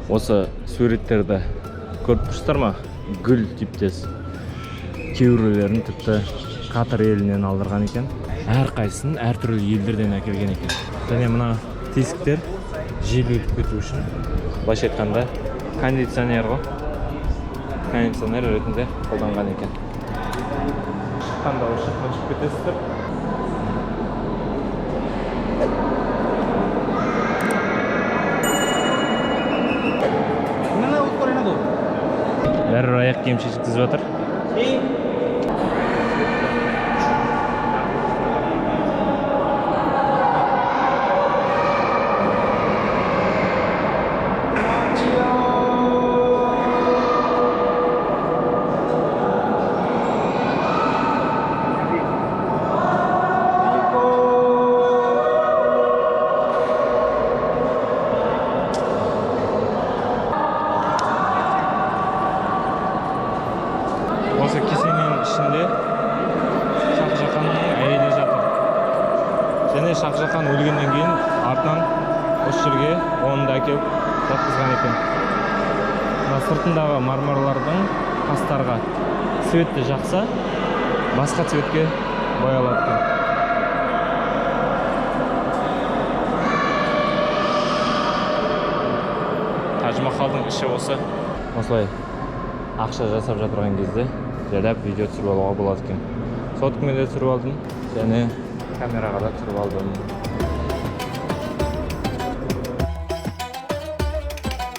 Осы суреттерді көріп тұрсыздар ма? Гүл типтес. Кейбіреулерін тіпті Катар елінен алдырған екен. Әрқайсысын әртүрлі елдерден әкелген екен. Және мына тесіктер жел өтіп кету үшін, былайша айтқанда, кондиционер ғой. Кондиционер ретінде қолданған екен. Шыққанда шыққан шығып кетесіздер. Бәрі аяқ киім шешіктізіп жатыр. Осы кесененің ішінде Шахжаханның әйелі жатыр. Және Шахжахан өлгеннен кейін артынан осы жерге оны да әкеліп жатқызған екен. Мына сыртындағы мармарлардың тастарға цветті жақса, басқа цветке боялады екен. Тадж-Махалдың іші осы. Осылай ақша жасап жатырған кезде жайлап видео түсіріп алуға болады екен. Соткіме де түсіріп алдым, және камераға да түсіріп алдым.